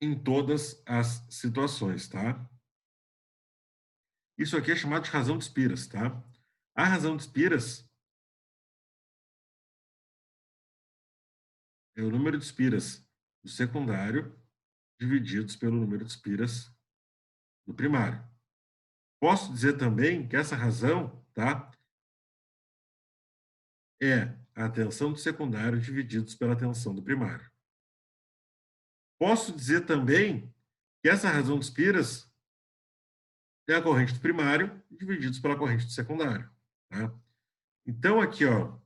em todas as situações, tá? Isso aqui é chamado de razão de Spiras, tá? A razão de Spiras é o número de espiras do secundário divididos pelo número de espiras do primário. Posso dizer também que essa razão, tá, é a tensão do secundário divididos pela tensão do primário. Posso dizer também que essa razão de espiras é a corrente do primário divididos pela corrente do secundário. Tá? Então, aqui, ó,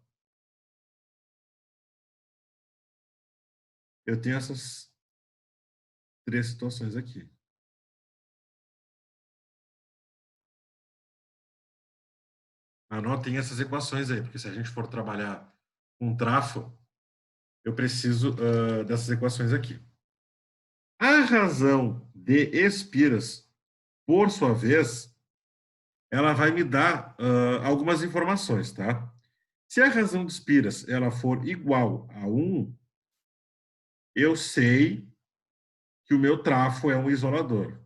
eu tenho essas três situações aqui. Anotem essas equações aí, porque se a gente for trabalhar com trafo, eu preciso dessas equações aqui. A razão de espiras, por sua vez, ela vai me dar algumas informações, tá? Se a razão de espiras ela for igual a 1, eu sei que o meu trafo é um isolador.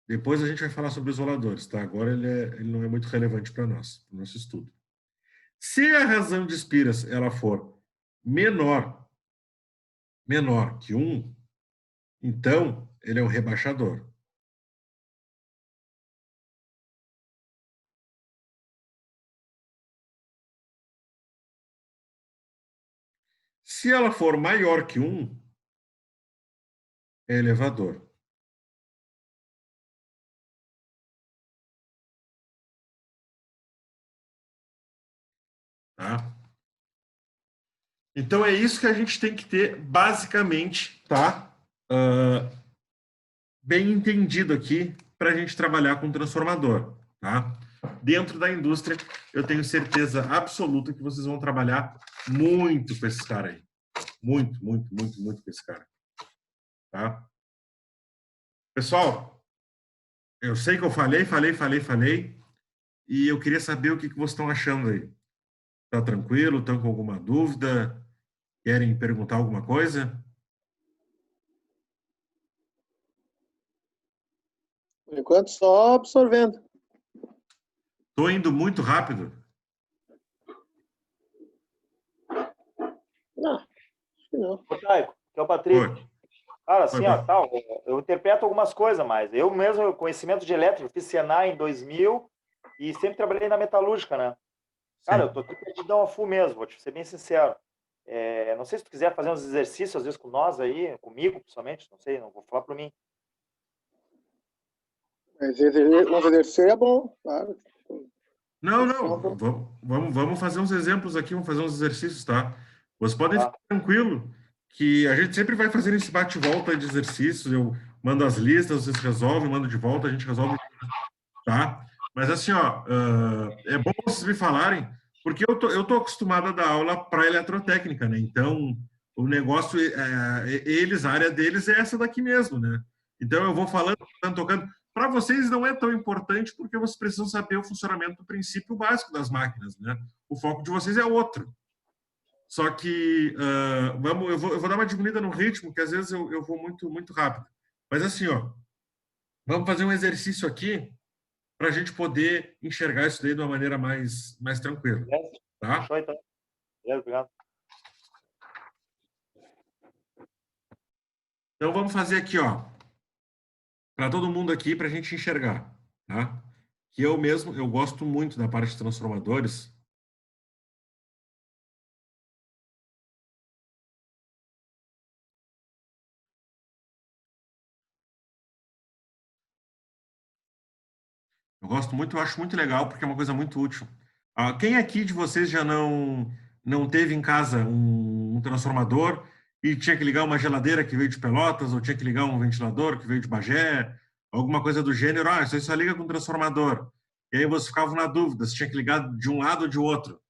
Depois a gente vai falar sobre isoladores, tá? Agora ele não é muito relevante para nós, para o nosso estudo. Se a razão de espiras ela for menor que 1, então ele é um rebaixador. Se ela for maior que 1, é elevador. Tá? Então, é isso que a gente tem que ter, basicamente, tá? Bem entendido aqui para a gente trabalhar com transformador. Tá? Dentro da indústria, eu tenho certeza absoluta que vocês vão trabalhar muito com esse cara aí. Muito, muito, muito, muito com esse cara. Tá? Pessoal, eu sei que eu falei, e eu queria saber o que vocês estão achando aí. Tá tranquilo? Estão com alguma dúvida? Querem perguntar alguma coisa? Por enquanto, só absorvendo. Estou indo muito rápido? Não, acho que não. Ô, Taico, que é o Patrick. Oi. Cara, assim, Oi, ó, pai. tal, eu interpreto algumas coisas, mas eu mesmo, conhecimento de elétrico, fiz Senai em 2000 e sempre trabalhei na metalúrgica, né? Cara, Sim. eu tô aqui perdidão a full mesmo, vou te ser bem sincero. Não sei se tu quiser fazer uns exercícios, às vezes, com nós aí, comigo, principalmente, não sei, não vou falar por mim. Mas uns exercícios é bom, claro. Não. Vamos fazer uns exemplos aqui, vamos fazer uns exercícios, tá? Vocês podem Tá. ficar tranquilo que a gente sempre vai fazendo esse bate-volta de exercícios. Eu mando as listas, vocês resolvem, mando de volta, a gente resolve, tá? Mas assim, ó, é bom vocês me falarem, Porque eu tô acostumado a dar aula para eletrotécnica, né? Então, o negócio, a área deles é essa daqui mesmo, né? Então, eu vou falando, tocando. Para vocês não é tão importante porque vocês precisam saber o funcionamento do princípio básico das máquinas, né? O foco de vocês é outro. Só que, eu vou dar uma diminuída no ritmo, que às vezes eu vou muito rápido. Mas assim, ó, vamos fazer um exercício aqui para a gente poder enxergar isso daí de uma maneira mais tranquila, tá? Fechou, então. Beleza, obrigado. Então, vamos fazer aqui, ó, para todo mundo aqui, para a gente enxergar, tá? Que eu gosto muito da parte de transformadores. Eu gosto muito, eu acho muito legal, porque é uma coisa muito útil. Quem aqui de vocês já não teve em casa um transformador e tinha que ligar uma geladeira que veio de Pelotas, ou tinha que ligar um ventilador que veio de Bagé, alguma coisa do gênero? Isso aí só liga com transformador. E aí você ficava na dúvida se tinha que ligar de um lado ou de outro.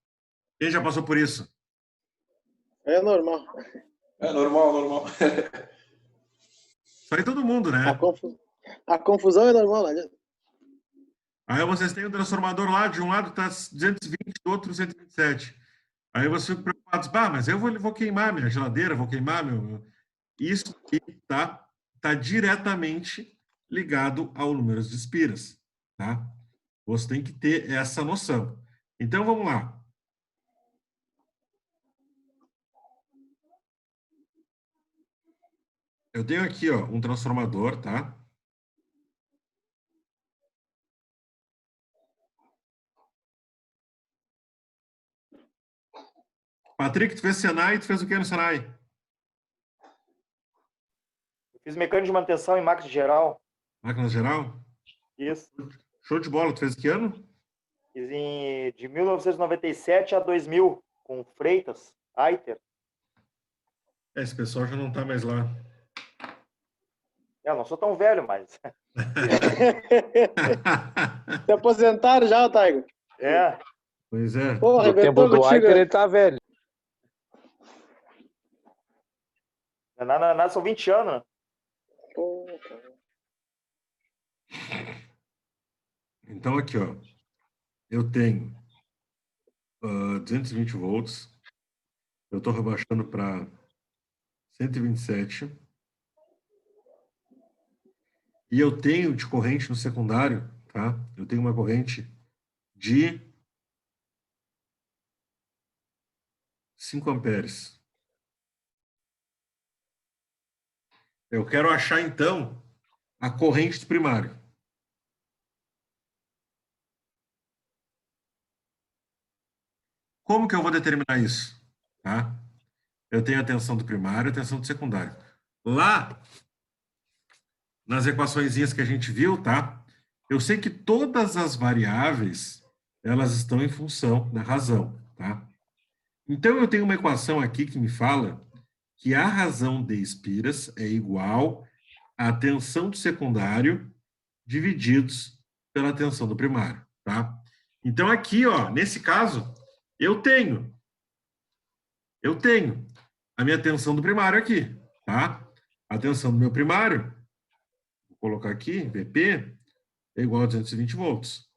Quem já passou por isso? É normal. É normal. Isso aí todo mundo, né? A confusão é normal, né? Aí vocês têm um transformador lá, de um lado está 220, do outro 127. Aí vocês ficam preocupados, mas eu vou queimar minha geladeira, vou queimar meu... Isso está diretamente ligado ao número de espiras, tá? Você tem que ter essa noção. Então, vamos lá. Eu tenho aqui, ó, um transformador, tá? Patrick, tu fez Senai, tu fez o que no Senai? Eu fiz mecânica de manutenção em máquina geral. Máquina geral? Isso. Show de bola, tu fez que ano? Fiz de 1997 a 2000, com Freitas, Aiter. Esse pessoal já não tá mais lá. Eu não sou tão velho, mas... Se aposentaram já, Taigo? É. Pois é. Pô, No tempo do Aiter, ele tá velho. São 20 anos, né? Pô, Então, aqui, ó. Eu tenho 220 volts. Eu estou rebaixando para 127. E eu tenho de corrente no secundário, tá? Eu tenho uma corrente de 5 amperes. Eu quero achar, então, a corrente do primário. Como que eu vou determinar isso? Tá? Eu tenho a tensão do primário e a tensão do secundário. Lá, nas equaçõezinhas que a gente viu, tá? Eu sei que todas as variáveis, elas estão em função da razão, tá? Então, eu tenho uma equação aqui que me fala que a razão de espiras é igual à tensão do secundário divididos pela tensão do primário, tá? Então, aqui, ó, nesse caso, eu tenho a minha tensão do primário aqui, tá? A tensão do meu primário, vou colocar aqui, VP, é igual a 220 volts.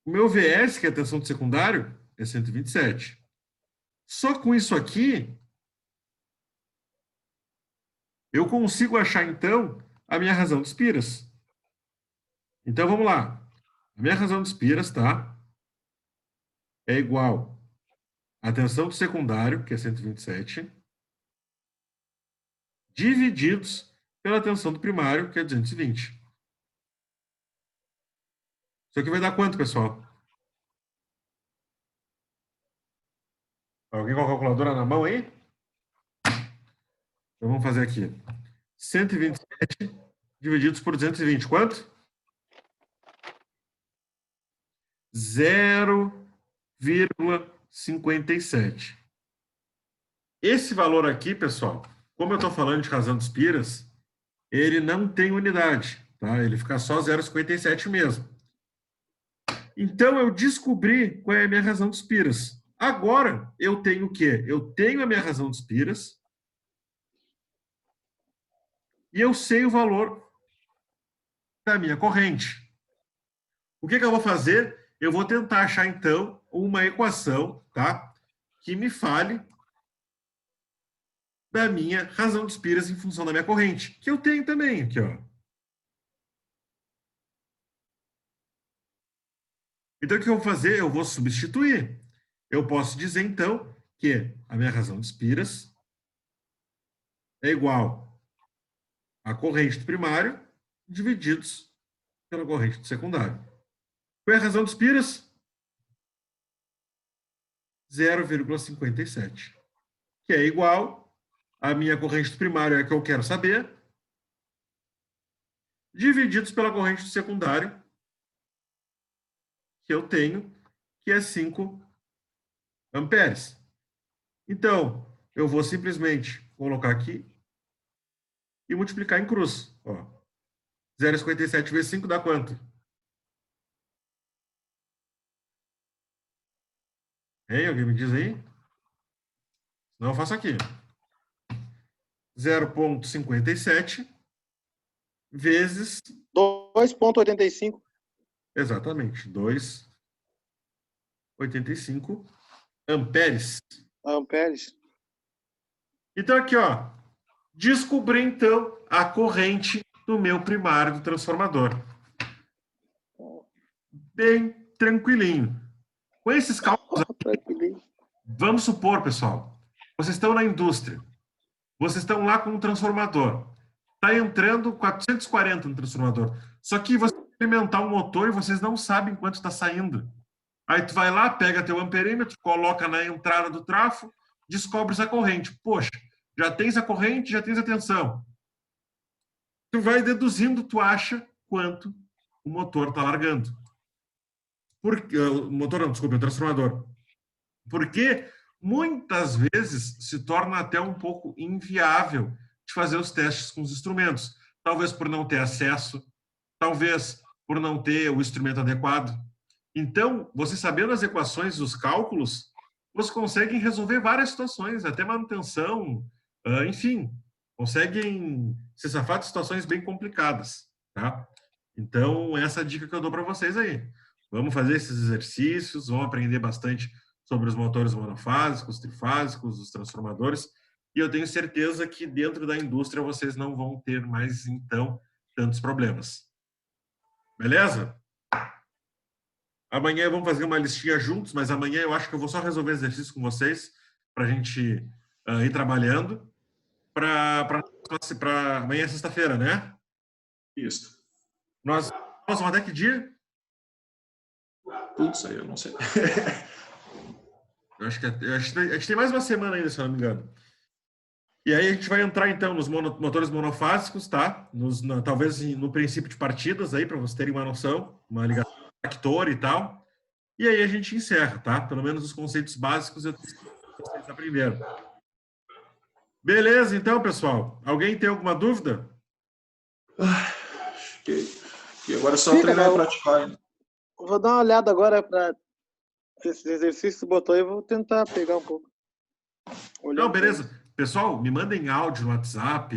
O meu VS, que é a tensão do secundário, é 127. Só com isso aqui, eu consigo achar, então, a minha razão de espiras. Então, vamos lá. A minha razão de espiras, tá? É igual à tensão do secundário, que é 127, divididos pela tensão do primário, que é 220. Isso aqui vai dar quanto, pessoal? Alguém com a calculadora na mão aí? Então, vamos fazer aqui. 127 divididos por 220. Quanto? 0,57. Esse valor aqui, pessoal, como eu estou falando de razão de espiras, ele não tem unidade, tá? Ele fica só 0,57 mesmo. Então, eu descobri qual é a minha razão dos piras. Agora, eu tenho o quê? Eu tenho a minha razão dos piras e eu sei o valor da minha corrente. O que eu vou fazer? Eu vou tentar achar, então, uma equação, tá? Que me fale da minha razão dos piras em função da minha corrente, que eu tenho também aqui, ó. Então, o que eu vou fazer? Eu vou substituir. Eu posso dizer, então, que a minha razão dos piras é igual à corrente do primário divididos pela corrente do secundário. Qual é a razão dos piras? 0,57, que é igual à minha corrente do primário, é a que eu quero saber, divididos pela corrente do secundário, que eu tenho, que é 5 amperes. Então, eu vou simplesmente colocar aqui e multiplicar em cruz. 0,57 vezes 5 dá quanto? Hein? Alguém me diz aí? Não, eu faço aqui. 0,57 vezes... 2,85. Exatamente. 2,85 amperes. Amperes. Então, aqui, ó. Descobri, então, a corrente do meu primário do transformador. Bem tranquilinho. Com esses cálculos aqui, vamos supor, pessoal, vocês estão na indústria. Vocês estão lá com um transformador. Está entrando 440 no transformador. Só que você vai alimentar um motor e vocês não sabem quanto está saindo. Aí tu vai lá, pega teu amperímetro, coloca na entrada do trafo, descobre a corrente. Poxa, já tens a corrente, já tens a tensão. Tu vai deduzindo, tu acha quanto o motor está largando. O motor não, desculpa, o transformador. Porque muitas vezes se torna até um pouco inviável de fazer os testes com os instrumentos. Talvez por não ter acesso, talvez por não ter o instrumento adequado. Então, você sabendo as equações e os cálculos, você consegue resolver várias situações, até manutenção, enfim, conseguem se safar de situações bem complicadas, tá? Então, essa é a dica que eu dou para vocês aí. Vamos fazer esses exercícios, vamos aprender bastante sobre os motores monofásicos, trifásicos, os transformadores, e eu tenho certeza que dentro da indústria vocês não vão ter mais, então, tantos problemas. Beleza? Amanhã vamos fazer uma listinha juntos, mas amanhã eu acho que eu vou só resolver exercícios com vocês para a gente ir trabalhando para amanhã é sexta-feira, né? Isso. Nós vamos até que dia? Putz, aí eu não sei. Eu acho que a gente tem mais uma semana ainda, se eu não me engano. E aí a gente vai entrar, então, nos motores monofásicos, tá? Talvez no princípio de partidas, aí, para vocês terem uma noção, uma ligação tractor e tal. E aí a gente encerra, tá? Pelo menos os conceitos básicos vocês aprenderam. Beleza, então, pessoal. Alguém tem alguma dúvida? Acho que agora é só treinar e praticar. Vou dar uma olhada agora para esse exercício que botou aí, vou tentar pegar um pouco. Não, beleza. Pessoal, me mandem áudio no WhatsApp,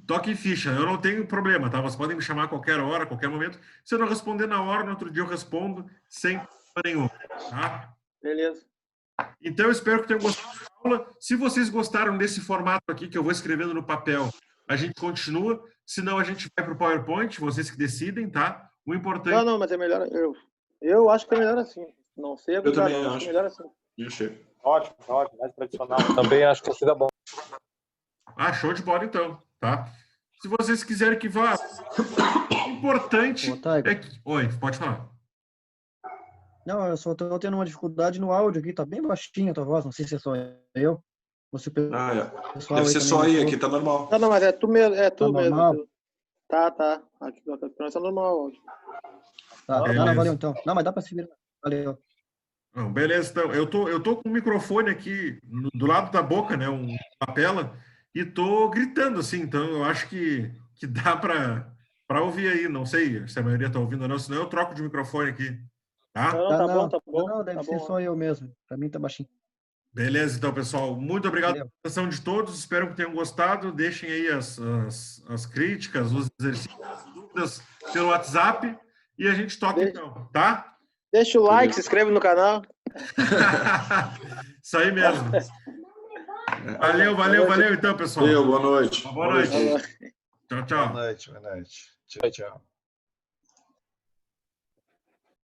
toquem ficha, eu não tenho problema, tá? Vocês podem me chamar a qualquer hora, a qualquer momento. Se eu não responder na hora, no outro dia eu respondo sem problema nenhum, tá? Beleza. Então, eu espero que tenham gostado da aula. Se vocês gostaram desse formato aqui, que eu vou escrevendo no papel, a gente continua. Se não, a gente vai para o PowerPoint, vocês que decidem, tá? O importante... Não, mas é melhor... Eu acho que é melhor assim. Não sei, Eu também acho. É melhor assim. Ótimo, mais tradicional. Também acho que seria bom. Ah, show de bola, então, tá? Se vocês quiserem que vá... O importante é que... Oi, pode falar. Não, eu só tô tendo uma dificuldade no áudio aqui, tá bem baixinha a tua voz, não sei se é só eu. Ou se o pessoal Deve ser só aí, aqui tá normal. Não, mas é tu mesmo, normal? mesmo. Tá. Aqui tá normal o áudio. Tá, Beleza. valeu então. Não, mas dá pra se virar. Valeu. Não, beleza, então, eu tô com o microfone aqui do lado da boca, né, uma lapela, e tô gritando assim, então eu acho que dá para ouvir aí, não sei se a maioria tá ouvindo ou não, senão eu troco de microfone aqui. Tá? Não, tá bom, tá bom. Não, deve tá ser bom. só eu mesmo. Para mim tá baixinho. Beleza, então, pessoal. Muito obrigado Valeu. pela atenção de todos. Espero que tenham gostado. Deixem aí as críticas, os exercícios, as dúvidas pelo WhatsApp e a gente toca então, tá? Deixa o like, se inscreve no canal. Isso aí mesmo. Valeu então, pessoal. Valeu, boa noite. Boa noite. Boa noite. Tchau, tchau. Boa noite. Tchau, tchau.